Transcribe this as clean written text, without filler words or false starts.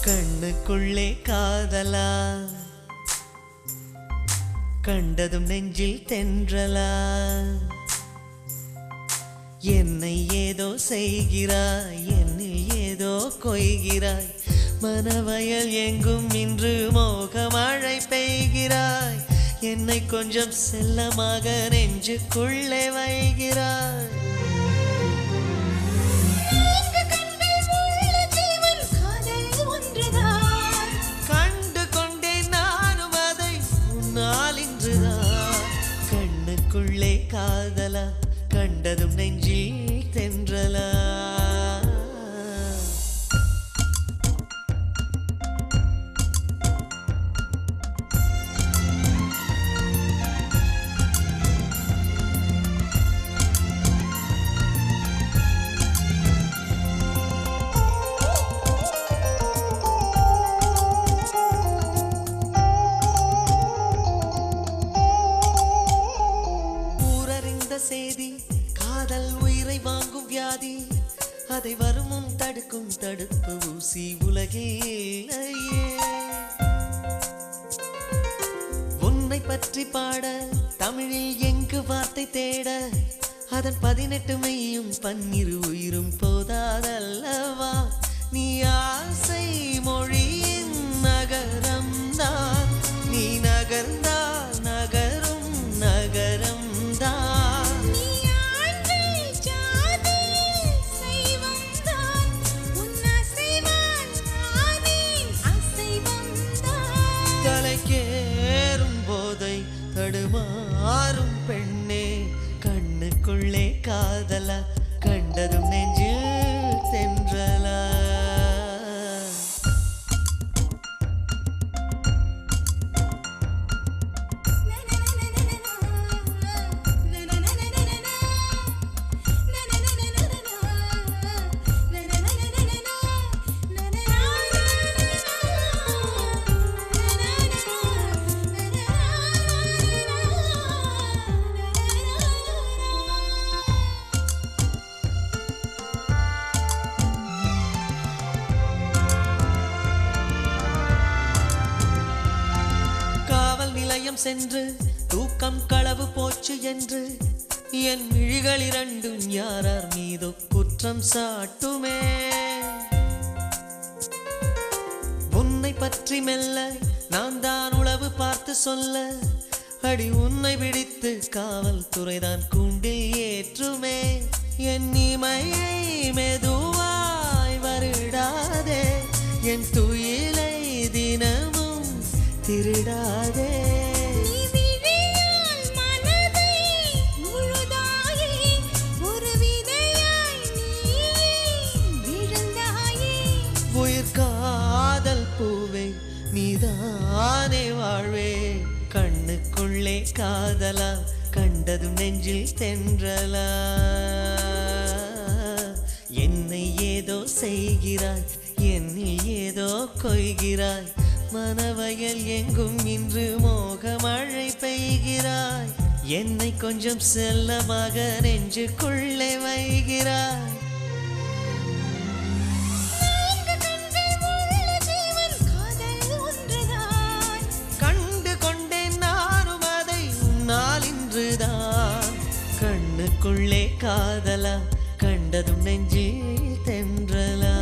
கண்ணுக்குள்ளே காதலா, கண்டதும் நெஞ்சில் தென்றலா, என்னை ஏதோ செய்கிறாய், என்னில் ஏதோ கொய்கிறாய், மனவயல் எங்கும் இன்று மோகமழை பெய்கிறாய், என்னை கொஞ்சம் செல்லமாக நெஞ்சுக்குள்ளே வைகிறாய். கண்டு கொண்டேன் நானும் அதை உன்னால் இன்றுதான். கண்ணுக்குள்ளே காதலா, கண்டதும் நெஞ்சில் தென்றலா. சேதி காதல் உயிரை வாங்கும் வியாதி, அதை வருமுன் தடுக்கும் தடுப்பு ஊசி உலகிலேயே. உன்னை பற்றி பாட தமிழில் எங்கு வார்த்தை தேட, அதன் 18 மையும் 12 உயிரும் போதாதல்லவா. நீ ஆசை மொழியின் நகரம் தான், நீ நகர்ந்தால் நகரும் நகரம் தான். தலைக்கேறும் போதை தடுமாறும் பெண்ணே, கண்ணுக்குள்ளே காதலா, கண்டதும் நெஞ்சில் தென்றலா. சென்று தூக்கம் களவு போச்சு என்று என் விழிகள் இரண்டும் யாரார் மீதோ குற்றம் சாட்டுமே. உன்னை பற்றி மெல்ல நான் தான் உளவு பார்த்து சொல்ல, அடி உன்னை பிடித்து காவல்துறைதான் கூண்டில் ஏற்றுமே. என் இமையை மெதுவாய் வருடாதே, என் துயிலை தினமும் திருடாதே. உயிர் காதல் பூவே நீதானே வாழ்வே, கண்ணுக்குள்ளே காதலா, கண்டதும் நெஞ்சில் தென்றலா. என்னை ஏதோ செய்கிறாய், என்னில் ஏதோ கொய்கிறாய், மனவயல் எங்கும் இன்று மோகமழை பெய்கிறாய், என்னை கொஞ்சம் செல்லமாக நெஞ்சுக்குள்ளே வைகிறாய். கண்ணுக்குள்ளே காதலா, கண்டதும் நெஞ்சில் தென்றலா.